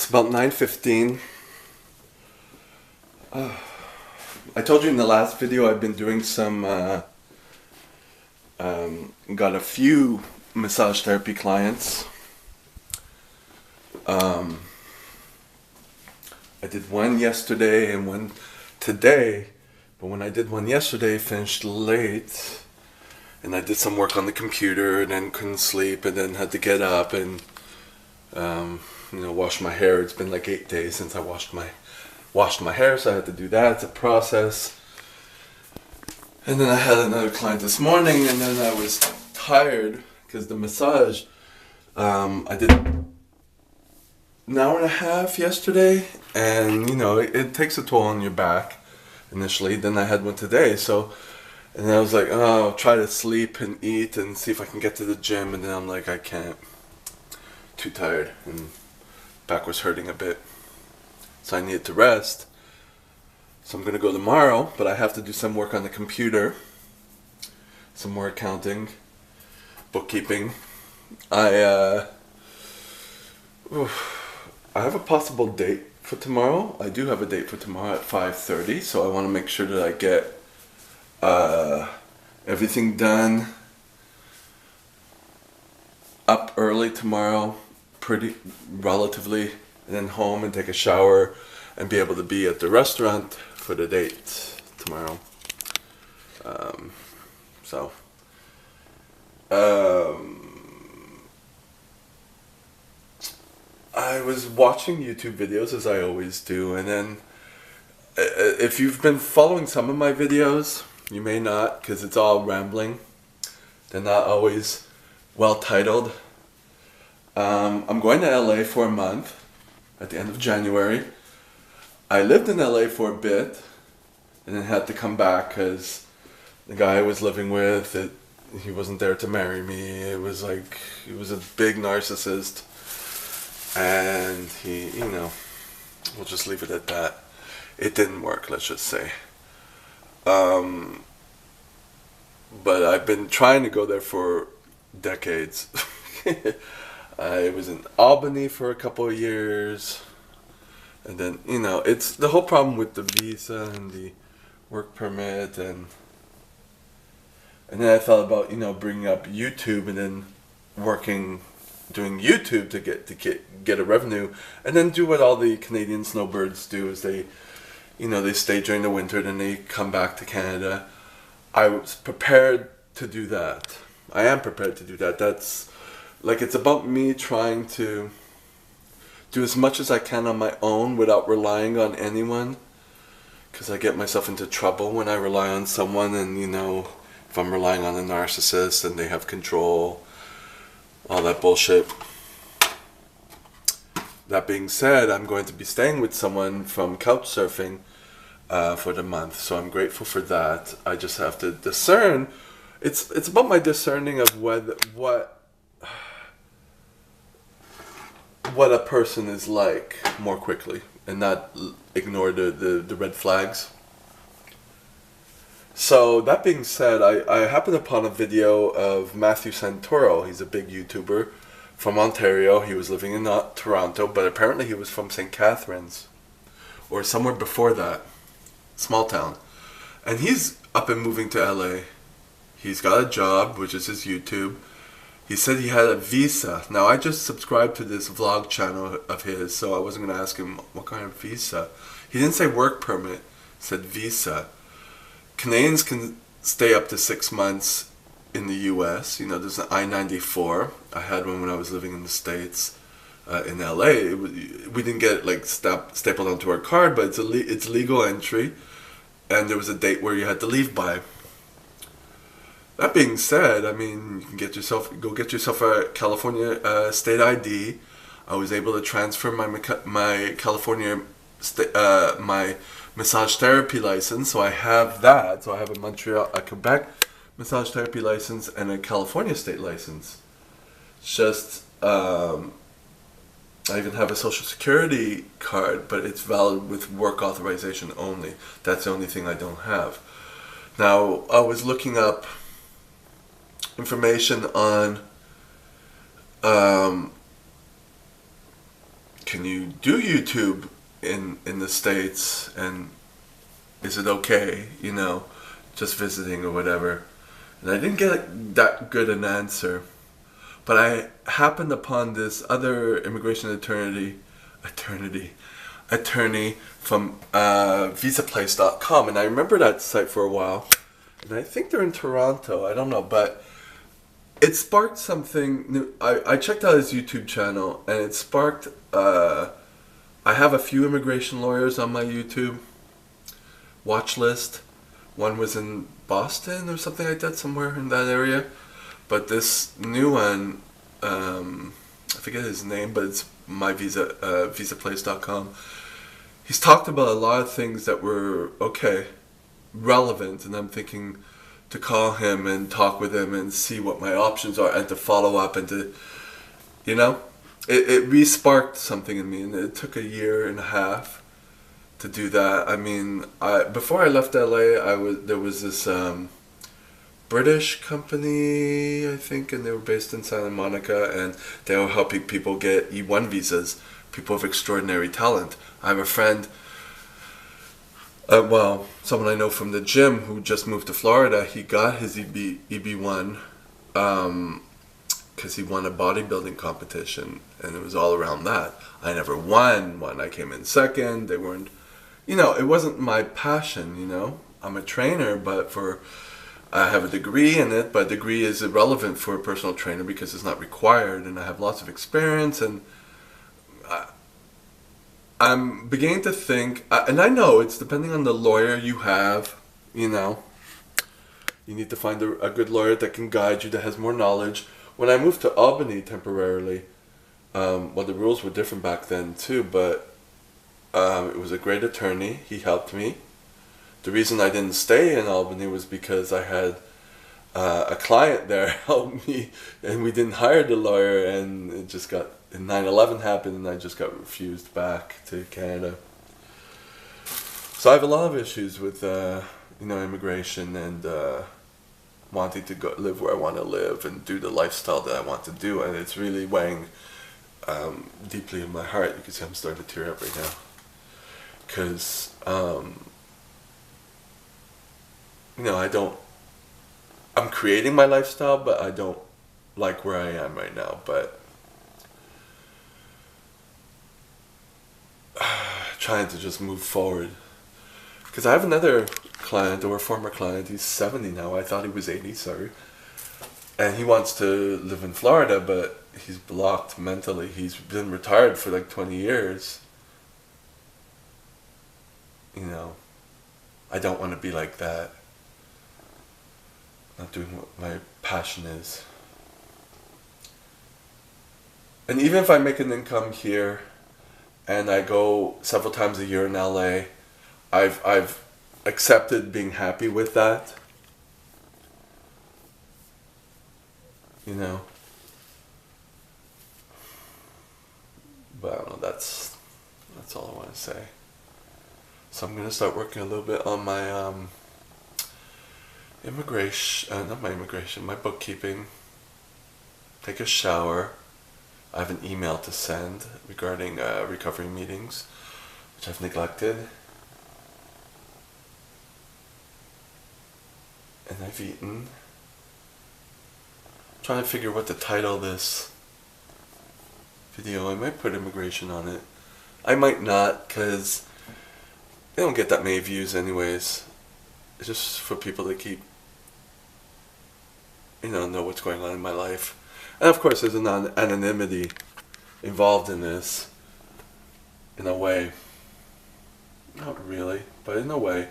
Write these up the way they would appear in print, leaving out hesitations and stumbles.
It's about 9:15. I told you in the last video I've been doing some, got a few massage therapy clients. I did one yesterday and one today, but when I did one yesterday, I finished late, and I did some work on the computer, and then couldn't sleep, and then had to get up and wash my hair. It's been like 8 days since I washed my hair, so I had to do that. It's a process. And then I had another client this morning, and then I was tired because the massage, I did an hour and a half yesterday, and it takes a toll on your back initially. Then I had one today, and I was like, oh, I'll try to sleep and eat and see if I can get to the gym, and then I'm like, I can't. Too tired, and back was hurting a bit, so I needed to rest. So I'm gonna go tomorrow, but I have to do some work on the computer, some more accounting, bookkeeping. I have a possible date for tomorrow. I do have a date for tomorrow at 5:30, so I want to make sure that I get everything done up early tomorrow, relatively, and then home and take a shower and be able to be at the restaurant for the date tomorrow. I was watching YouTube videos, as I always do, and then if you've been following some of my videos, you may not, because it's all rambling. They're not always well titled. I'm going to LA for a month at the end of January. I lived in LA for a bit and then had to come back because the guy I was living with, he wasn't there to marry me. It was like, he was a big narcissist, and he, we'll just leave it at that. It didn't work, let's just say. But I've been trying to go there for decades. I was in Albany for a couple of years. And then, it's the whole problem with the visa and the work permit, and then I thought about, bringing up YouTube and then doing YouTube to get a revenue, and then do what all the Canadian snowbirds do is they stay during the winter, then they come back to Canada. I was prepared to do that. I am prepared to do that. That's like, it's about me trying to do as much as I can on my own without relying on anyone, because I get myself into trouble when I rely on someone, and if I'm relying on a narcissist and they have control, all that bullshit. That being said, I'm going to be staying with someone from Couchsurfing for the month, so I'm grateful for that. I just have to discern. It's about my discerning of what a person is like more quickly, and not ignore the red flags. So that being said, I happened upon a video of Matthew Santoro. He's a big YouTuber from Ontario. He was living in Toronto, but apparently he was from St. Catharines or somewhere before that, small town. And he's up and moving to LA. He's got a job, which is his YouTube. He said he had a visa. Now, I just subscribed to this vlog channel of his, so I wasn't going to ask him what kind of visa. He didn't say work permit, he said visa. Canadians can stay up to 6 months in the US. There's an I-94. I had one when I was living in the States, in LA. We didn't get it stapled onto our card, but it's legal entry, and there was a date where you had to leave by. That being said, you can go get yourself a California state ID. I was able to transfer my California my massage therapy license, so I have that. So I have a Quebec massage therapy license and a California state license. It's just I even have a social security card, but it's valid with work authorization only. That's the only thing I don't have. Now, I was looking up information on can you do YouTube in the States, and is it okay, you know, just visiting or whatever. And I didn't get that good an answer. But I happened upon this other immigration attorney from visaplace.com, and I remember that site for a while. And I think they're in Toronto, I don't know, but it sparked something new. I checked out his YouTube channel, and it sparked, I have a few immigration lawyers on my YouTube watch list. One was in Boston or something like that, somewhere in that area. But this new one, I forget his name, but it's visaplace.com. He's talked about a lot of things that were, relevant, and I'm thinking to call him and talk with him and see what my options are, and to follow up, and to, you know, it re-sparked something in me, and it took a year and a half to do that. I mean, before I left LA, there was this British company, I think, and they were based in Santa Monica, and they were helping people get E1 visas, people of extraordinary talent. I have a friend, someone I know from the gym who just moved to Florida. He got his EB1 because he won a bodybuilding competition, and it was all around that. I never won one. I came in second. They weren't, you know, it wasn't my passion, you know. I'm a trainer, but I have a degree in it, but a degree is irrelevant for a personal trainer because it's not required, and I have lots of experience, and I'm beginning to think, and I know it's depending on the lawyer you have, you know. You need to find a good lawyer that can guide you, that has more knowledge. When I moved to Albany temporarily, the rules were different back then too, but it was a great attorney. He helped me. The reason I didn't stay in Albany was because I had a client there help me, and we didn't hire the lawyer, and it just got, 9/11 happened, and I just got refused back to Canada. So I have a lot of issues with immigration, and wanting to go live where I want to live and do the lifestyle that I want to do, and it's really weighing deeply in my heart. You can see I'm starting to tear up right now, because I'm creating my lifestyle, but I don't like where I am right now. But trying to just move forward, because I have another client, or a former client. He's 70 now. I thought he was 80. Sorry. And he wants to live in Florida, but he's blocked mentally. He's been retired for like 20 years. You know, I don't want to be like that. Not doing what my passion is. And even if I make an income here, and I go several times a year in LA, I've accepted being happy with that. You know. But I don't know, that's all I want to say. So I'm gonna start working a little bit on my my bookkeeping. Take a shower. I have an email to send regarding recovery meetings, which I've neglected. And I've eaten. I'm trying to figure what to title this video. I might put immigration on it. I might not, because they don't get that many views anyways. It's just for people to keep, know what's going on in my life. And of course there's an anonymity involved in this, in a way. Not really, but in a way.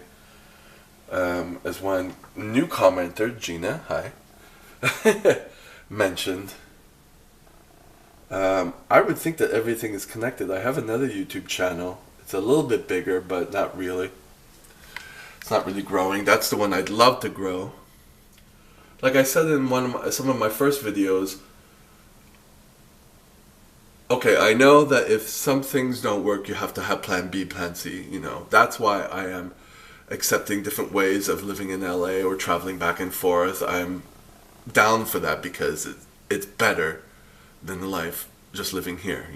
As one new commenter, Gina, hi, mentioned, I would think that everything is connected. I have another YouTube channel. It's a little bit bigger, but not really. It's not really growing. That's the one I'd love to grow. Like I said in some of my first videos, okay, I know that if some things don't work, you have to have plan B, plan C, That's why I am accepting different ways of living in LA or traveling back and forth. I'm down for that because it's better than the life just living here,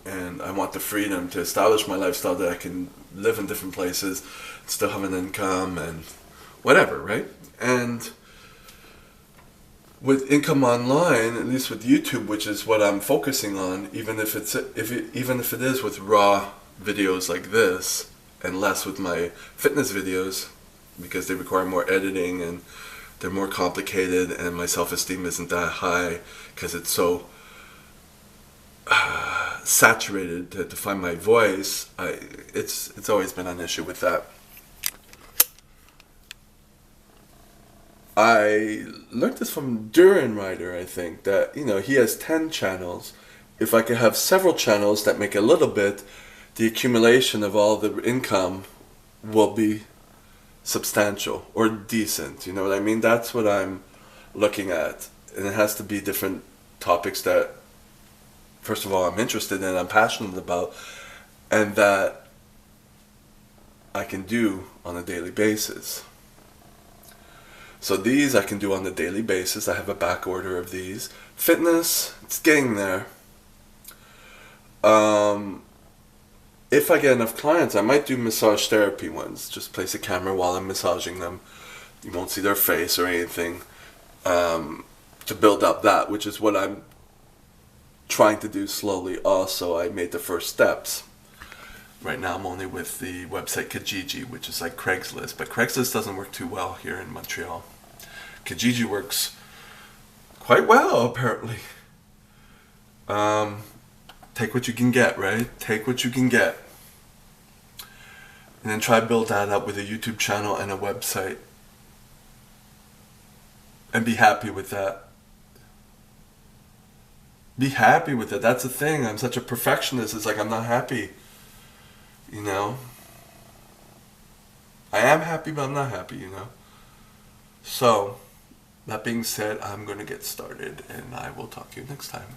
and I want the freedom to establish my lifestyle that I can live in different places, still have an income and whatever, right? And with income online, at least with YouTube, which is what I'm focusing on, even if it is with raw videos like this, and less with my fitness videos, because they require more editing and they're more complicated, and my self-esteem isn't that high because it's so saturated to find my voice. It's always been an issue with that. I learned this from Duran Rider, I think, that, he has 10 channels. If I could have several channels that make a little bit, the accumulation of all the income will be substantial or decent. You know what I mean? That's what I'm looking at. And it has to be different topics that, first of all, I'm interested in, I'm passionate about, and that I can do on a daily basis. So these I can do on a daily basis. I have a back order of these. Fitness, it's getting there. If I get enough clients, I might do massage therapy ones. Just place a camera while I'm massaging them. You won't see their face or anything. To build up that, which is what I'm trying to do slowly. Also, I made the first steps. Right now I'm only with the website Kijiji, which is like Craigslist, but Craigslist doesn't work too well here in Montreal. Kijiji works quite well, apparently. Take what you can get, right? Take what you can get. And then try to build that up with a YouTube channel and a website. And be happy with that. Be happy with it. That's the thing. I'm such a perfectionist. It's like I'm not happy. I am happy, but I'm not happy, So, that being said, I'm going to get started, and I will talk to you next time.